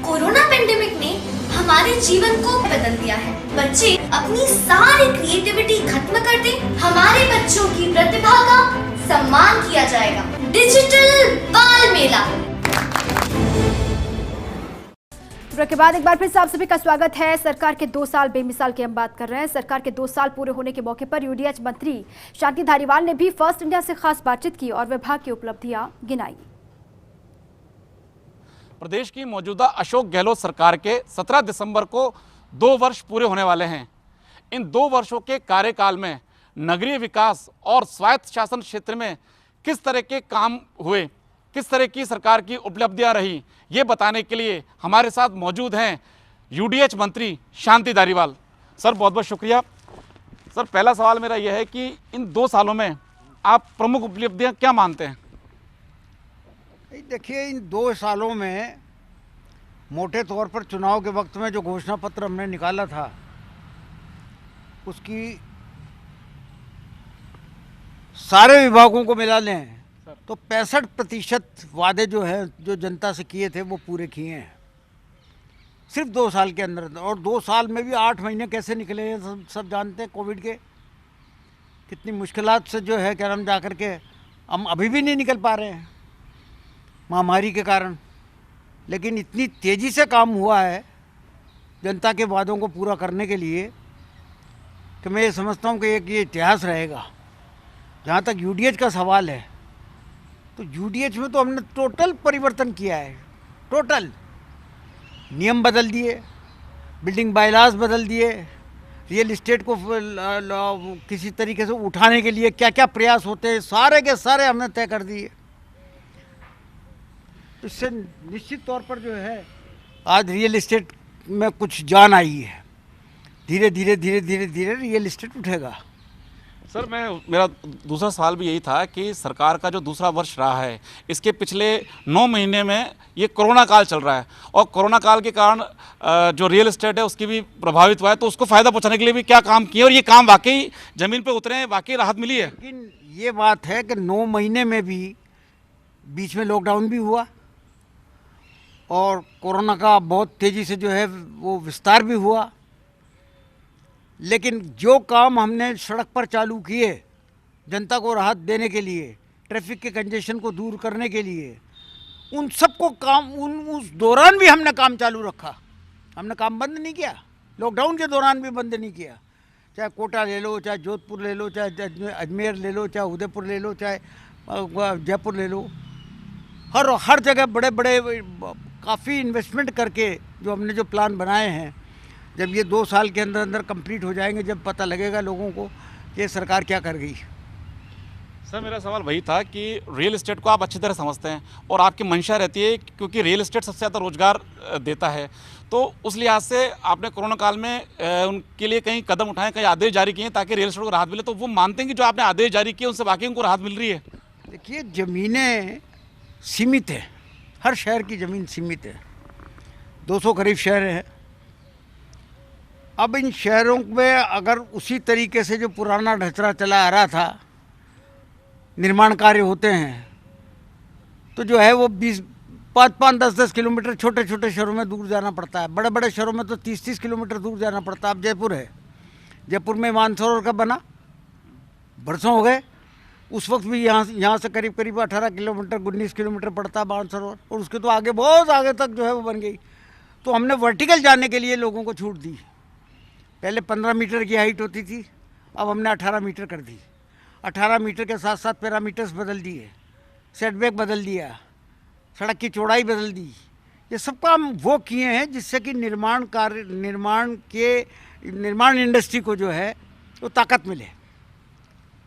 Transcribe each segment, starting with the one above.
Corona pandemic ने हमारे जीवन को बदल दिया है। बच्चे अपनी सारी क्रिएटिविटी खत्म कर दें, हमारे बच्चों की प्रतिभा का सम्मान किया जाएगा। डिजिटल बाल मेला। ब्रेक के बाद एक बार फिर से आप सभी का स्वागत है। सरकार के 2 साल बेमिसाल की हम बात कर रहे हैं। सरकार के 2 साल पूरे होने के मौके पर यूडीएच मंत्री शांति धारीवाल ने भी फर्स्ट इंडिया से खास बातचीत की और विभाग की उपलब्धियां गिनाई। प्रदेश की मौजूदा अशोक गहलोत सरकार के 17 दिसंबर को 2 वर्ष पूरे होने वाले हैं। इन 2 वर्षों के कार्यकाल में नगरीय विकास और स्वायत्त शासन क्षेत्र में किस तरह के काम हुए, किस तरह की सरकार की उपलब्धियां रही, ये बताने के लिए हमारे साथ मौजूद हैं यूडीएच मंत्री शांति धारीवाल। सर बहुत बहुत शुक्रिया। सर पहला सवाल मेरा यह है कि इन 2 सालों में आप प्रमुख उपलब्धियां क्या मानते हैं? देखिए, इन 2 सालों में मोटे तौर पर चुनाव के वक्त में जो घोषणा पत्र हमने निकाला था उसकी सारे विभागों को मिला लें तो 65% वादे जो है जो जनता से किए थे वो पूरे किए हैं सिर्फ 2 साल के अंदर। और 2 साल में भी 8 महीने कैसे निकले हैं सब जानते हैं। कोविड के कितनी मुश्किलात से जो है क्या नाम जा कर के हम अभी भी नहीं निकल पा रहे हैं महामारी के कारण, लेकिन इतनी तेज़ी से काम हुआ है जनता के वादों को पूरा करने के लिए कि मैं ये समझता हूँ कि एक ये इतिहास रहेगा। जहाँ तक यूडीएच का सवाल है तो यूडीएच में तो हमने टोटल परिवर्तन किया है। टोटल नियम बदल दिए, बिल्डिंग बायलॉज बदल दिए, रियल इस्टेट को किसी तरीके से उठाने के लिए क्या क्या प्रयास होते हैं सारे के सारे हमने तय कर दिए। इससे निश्चित तौर पर जो है आज रियल इस्टेट में कुछ जान आई है। धीरे धीरे धीरे धीरे धीरे रियल इस्टेट उठेगा। सर मेरा दूसरा सवाल भी यही था कि सरकार का जो दूसरा वर्ष रहा है इसके पिछले 9 महीने में ये कोरोना काल चल रहा है और कोरोना काल के कारण जो रियल इस्टेट है उसकी भी प्रभावित हुआ है, तो उसको फ़ायदा पहुंचाने के लिए भी क्या काम किए और ये काम वाकई ज़मीन पे उतरे हैं, वाकई राहत मिली है? लेकिन ये बात है कि 9 महीने में भी बीच में लॉकडाउन भी हुआ और कोरोना का बहुत तेज़ी से जो है वो विस्तार भी हुआ, लेकिन जो काम हमने सड़क पर चालू किए जनता को राहत देने के लिए, ट्रैफिक के कंजेशन को दूर करने के लिए, उन सबको काम उस दौरान भी हमने काम चालू रखा। हमने काम बंद नहीं किया, लॉकडाउन के दौरान भी बंद नहीं किया। चाहे कोटा ले लो, चाहे जोधपुर ले लो, चाहे अजमेर ले लो, चाहे उदयपुर ले लो, चाहे जयपुर ले लो, हर जगह बड़े बड़े काफ़ी इन्वेस्टमेंट करके जो हमने जो प्लान बनाए हैं, जब ये 2 साल के अंदर अंदर कंप्लीट हो जाएंगे, जब पता लगेगा लोगों को कि ये सरकार क्या कर गई। सर मेरा सवाल वही था कि रियल इस्टेट को आप अच्छी तरह समझते हैं और आपकी मंशा रहती है क्योंकि रियल इस्टेट सबसे ज़्यादा रोजगार देता है, तो उस लिहाज से आपने कोरोना काल में उनके लिए कहीं कदम उठाए, कहीं आदेश जारी किए ताकि रियल इस्टेट को राहत मिले, तो वो मानते हैं कि जो आपने आदेश जारी किए उनसे वाकई उनको राहत मिल रही है? देखिए, ज़मीनें सीमित है, हर शहर की ज़मीन सीमित है। 200 करीब शहर हैं। अब इन शहरों में अगर उसी तरीके से जो पुराना ढांचा चला आ रहा था, निर्माण कार्य होते हैं, तो जो है वो 5-5, 10-10 किलोमीटर छोटे छोटे शहरों में दूर जाना पड़ता है। बड़े बड़े शहरों में तो 30-30 किलोमीटर दूर जाना पड़ता है। अब जयपुर है, जयपुर में मानसरोवर कब बना? बरसों हो गए। उस वक्त भी यहाँ से करीब करीब 18 किलोमीटर 19 किलोमीटर पड़ता है मानसरोवर, और उसके तो आगे बहुत आगे तक जो है वो बन गई। तो हमने वर्टिकल जाने के लिए लोगों को छूट दी। पहले 15 मीटर की हाइट होती थी, अब हमने 18 मीटर कर दी। 18 मीटर के साथ साथ पैरामीटर्स बदल दिए, सेटबैक बदल दिया, सड़क की चौड़ाई बदल दी। ये सब काम वो किए हैं जिससे कि निर्माण इंडस्ट्री को जो है वो ताकत मिले,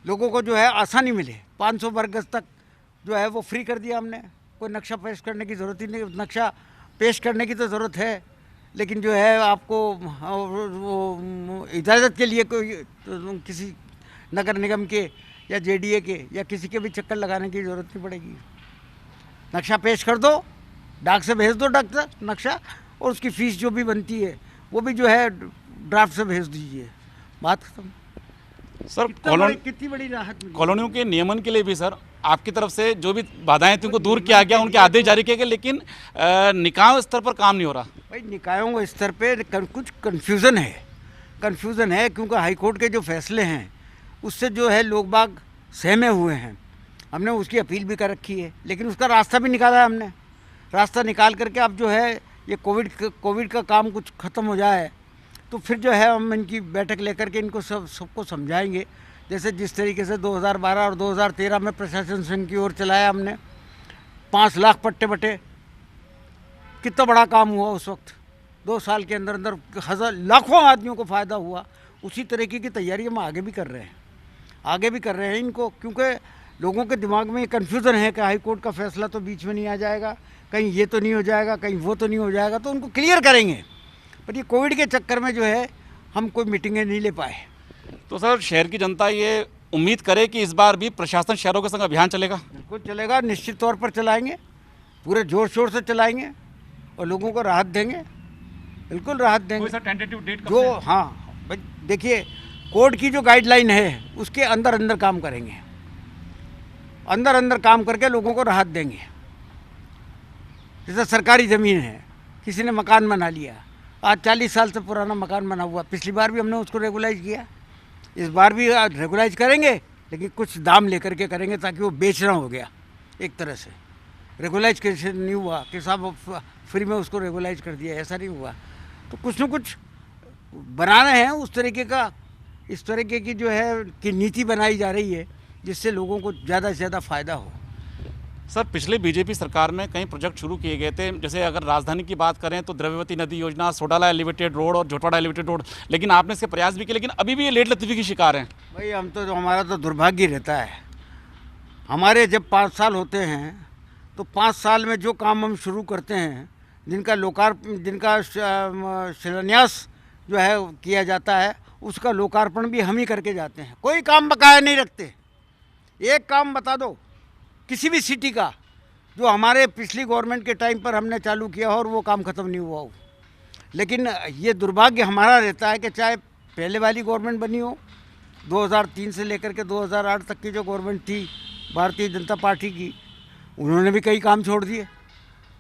लोगों को जो है आसानी मिले। 500 वर्ग गज तक जो है वो फ्री कर दिया हमने। कोई नक्शा पेश करने की ज़रूरत ही नहीं। नक्शा पेश करने की तो ज़रूरत है, लेकिन जो है आपको वो इजाज़त के लिए कोई किसी नगर निगम के या जेडीए के या किसी के भी चक्कर लगाने की ज़रूरत नहीं पड़ेगी। नक्शा पेश कर दो, डाक से भेज दो नक्शा, और उसकी फ़ीस जो भी बनती है वो भी जो है ड्राफ्ट से भेज दीजिए, बात खत्म। सर कितनी बड़ी राहत मिली। कॉलोनियों के नियमन के लिए भी सर आपकी तरफ से जो भी बाधाएं थी उनको दूर किया गया, उनके आदेश जारी किए गए, लेकिन निकाय स्तर पर काम नहीं हो रहा। भाई निकायों स्तर पे कुछ कन्फ्यूज़न है क्योंकि हाईकोर्ट के जो फैसले हैं उससे जो है लोग बाग सहमे हुए हैं। हमने उसकी अपील भी कर रखी है, लेकिन उसका रास्ता भी निकाला है हमने। रास्ता निकाल करके अब जो है ये कोविड का काम कुछ ख़त्म हो जाए तो फिर जो है हम इनकी बैठक लेकर के इनको सबको समझाएंगे। जैसे जिस तरीके से 2012 और 2013 में प्रशासन संघ की ओर चलाया हमने, 5 लाख पट्टे बटे, कितना बड़ा काम हुआ उस वक्त। 2 साल के अंदर अंदर लाखों आदमियों को फ़ायदा हुआ। उसी तरीके की तैयारी हम आगे भी कर रहे हैं इनको, क्योंकि लोगों के दिमाग में ये कन्फ्यूज़न है कि हाई कोर्ट का फैसला तो बीच में नहीं आ जाएगा, कहीं ये तो नहीं हो जाएगा, कहीं वो तो नहीं हो जाएगा, तो उनको क्लियर करेंगे। पर ये कोविड के चक्कर में जो है हम कोई मीटिंगें नहीं ले पाए। तो सर शहर की जनता ये उम्मीद करे कि इस बार भी प्रशासन शहरों के संग अभियान चलेगा? बिल्कुल चलेगा, निश्चित तौर पर चलाएंगे, पूरे जोर शोर से चलाएंगे और लोगों को राहत देंगे, बिल्कुल राहत देंगे। सर टेंटेटिव डेट कब जो से? हाँ भाई देखिए, कोर्ट की जो गाइडलाइन है उसके अंदर अंदर काम करेंगे, अंदर काम करके लोगों को राहत देंगे। जैसे सरकारी ज़मीन है, किसी ने मकान बना लिया, आज 40 साल से पुराना मकान बना हुआ, पिछली बार भी हमने उसको रेगुलाइज किया, इस बार भी रेगुलाइज करेंगे, लेकिन कुछ दाम लेकर के करेंगे ताकि वो बेचना हो गया एक तरह से। रेगुलाइज कैसे नहीं हुआ कि साहब फ्री में उसको रेगुलाइज कर दिया, ऐसा नहीं हुआ। तो कुछ न कुछ बना रहे हैं उस तरीके का, इस तरीके की जो है कि नीति बनाई जा रही है जिससे लोगों को ज़्यादा से ज़्यादा फ़ायदा हो। सर पिछले बीजेपी सरकार में कई प्रोजेक्ट शुरू किए गए थे, जैसे अगर राजधानी की बात करें तो द्रव्यवती नदी योजना, सोडाला एलिवेटेड रोड और झोटवाड़ा एलिवेटेड रोड, लेकिन आपने इसके प्रयास भी किए, लेकिन अभी भी ये लेट लतीफ़ी की शिकार हैं। भाई हम तो हमारा तो दुर्भाग्य रहता है। हमारे जब 5 साल होते हैं तो 5 साल में जो काम हम शुरू करते हैं, जिनका शिलान्यास जो है किया जाता है, उसका लोकार्पण भी हम ही करके जाते हैं। कोई काम बकाया नहीं रखते। एक काम बता दो किसी भी सिटी का जो हमारे पिछली गवर्नमेंट के टाइम पर हमने चालू किया हो और वो काम ख़त्म नहीं हुआ हो। लेकिन ये दुर्भाग्य हमारा रहता है कि चाहे पहले वाली गवर्नमेंट बनी हो, 2003 से लेकर के 2008 तक की जो गवर्नमेंट थी भारतीय जनता पार्टी की, उन्होंने भी कई काम छोड़ दिए,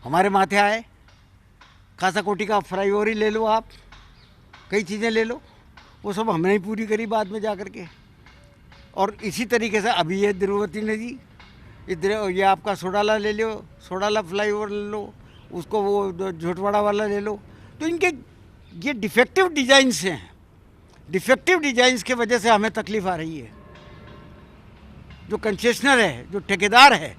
हमारे माथे आए। खासाकोटी का फ्लाईओवर ही ले लो आप, कई चीज़ें ले लो, वो सब हमने ही पूरी करी बाद में जा कर के। और इसी तरीके से अभी ये द्रव्यवती नदी, ये आपका सोडाला ले लो, सोडाला फ्लाईओवर ले लो, उसको वो झोटवाड़ा वाला ले लो। तो इनके ये डिफेक्टिव डिज़ाइंस हैं, डिफेक्टिव डिज़ाइंस की वजह से हमें तकलीफ़ आ रही है। जो कंसेशनर है, जो ठेकेदार है,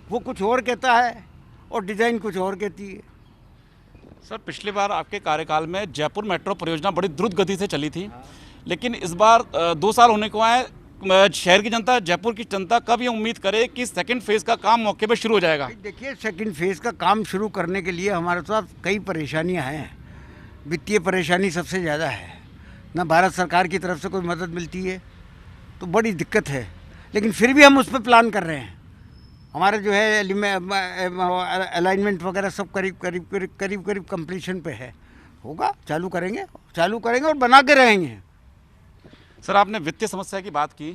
वो कुछ और कहता है और डिज़ाइन कुछ और कहती है। सर पिछली बार आपके कार्यकाल में जयपुर मेट्रो परियोजना बड़ी द्रुत गति से चली थी, लेकिन इस बार 2 साल होने को आए, शहर की जनता, जयपुर की जनता कब ये उम्मीद करे कि सेकंड फेज का काम मौके पे शुरू हो जाएगा? देखिए, सेकंड फेज का काम शुरू करने के लिए हमारे साथ कई परेशानियां हैं। वित्तीय परेशानी सबसे ज़्यादा है, ना भारत सरकार की तरफ से कोई मदद मिलती है, तो बड़ी दिक्कत है। लेकिन फिर भी हम उस पर प्लान कर रहे हैं। हमारे जो है अलाइनमेंट वगैरह सब करीब कंप्लीशन पे है, होगा, चालू करेंगे और बना के रहेंगे। सर आपने वित्तीय समस्या की बात की,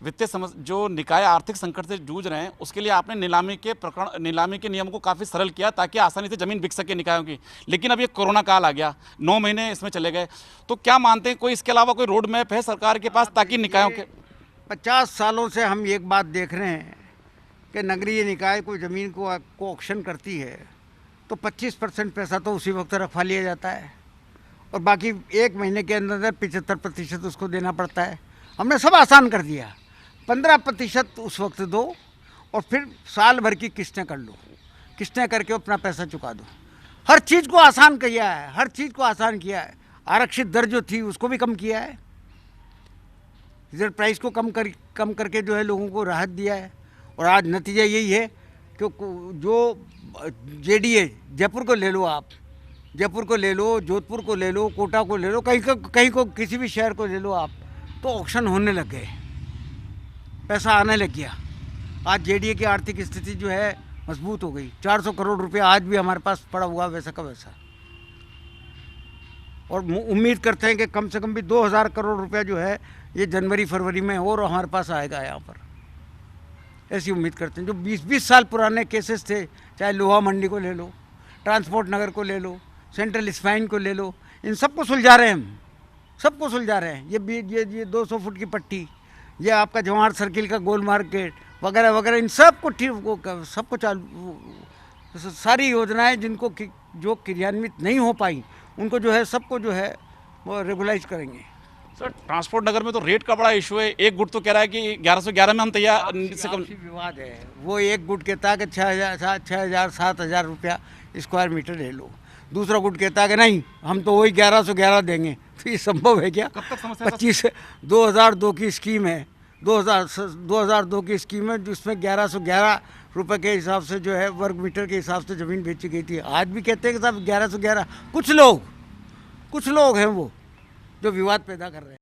वित्तीय समस्या जो निकाय आर्थिक संकट से जूझ रहे हैं उसके लिए आपने नीलामी के नियम को काफ़ी सरल किया ताकि आसानी से ज़मीन बिक सके निकायों की, लेकिन अब ये कोरोना काल आ गया, 9 महीने इसमें चले गए, तो क्या मानते हैं कोई इसके अलावा कोई रोड मैप है सरकार के पास ताकि निकायों के? 50 सालों से हम एक बात देख रहे हैं कि नगरीय निकाय कोई ज़मीन को ऑक्शन करती है तो 25% पैसा तो उसी वक्त रखवा लिया जाता है और बाकी 1 महीने के अंदर 75% उसको देना पड़ता है। हमने सब आसान कर दिया, 15% उस वक्त दो और फिर साल भर की किस्तें कर लो, किस्तें करके अपना पैसा चुका दो। हर चीज़ को आसान किया है, हर चीज़ को आसान किया है। आरक्षित दर जो थी उसको भी कम किया है, रिजर्व प्राइस को कम करके जो है लोगों को राहत दिया है। और आज नतीजा यही है कि जो जेडीए, जयपुर को ले लो आप, जयपुर को ले लो, जोधपुर को ले लो, कोटा को ले लो, कहीं को किसी भी शहर को ले लो आप, तो ऑक्शन होने लग गए, पैसा आने लग गया। आज जेडीए की आर्थिक स्थिति जो है मजबूत हो गई। 400 करोड़ रुपया आज भी हमारे पास पड़ा हुआ वैसा का वैसा। और उम्मीद करते हैं कि कम से कम भी 2000 करोड़ रुपया जो है ये जनवरी फरवरी में और हमारे पास आएगा यहाँ पर, ऐसी उम्मीद करते हैं। जो 20-20 साल पुराने केसेस थे, चाहे लोहा मंडी को ले लो, ट्रांसपोर्ट नगर को ले लो, सेंट्रल स्पाइन को ले लो, इन सबको सुलझा रहे हैं हम, सबको सुलझा रहे हैं। ये 200 फुट की पट्टी, ये आपका जवाहर सर्किल का गोल मार्केट वगैरह वगैरह, इन सबको ठीक सबको चालू, सारी योजनाएं जिनको जो क्रियान्वित नहीं हो पाई उनको जो है सबको जो है वो रेगुलाइज करेंगे। सर, ट्रांसपोर्ट नगर में तो रेट का बड़ा इशू है। एक गुट तो कह रहा है कि 1111 में हम तैयार से कम। आपसी विवाद है। वो एक गुट कहता है कि 6,000-7,000 रुपया स्क्वायर मीटर ले लो, दूसरा गुट कहता है कि नहीं हम तो वही 1111 देंगे। तो ये संभव है क्या? कब तक समस्या? 2002 की स्कीम है, 2002 की स्कीम है जिसमें 1111 रुपए के हिसाब से जो है वर्ग मीटर के हिसाब से ज़मीन बेची गई थी। आज भी कहते हैं कि साहब 1111। कुछ लोग हैं वो जो विवाद पैदा कर रहे हैं।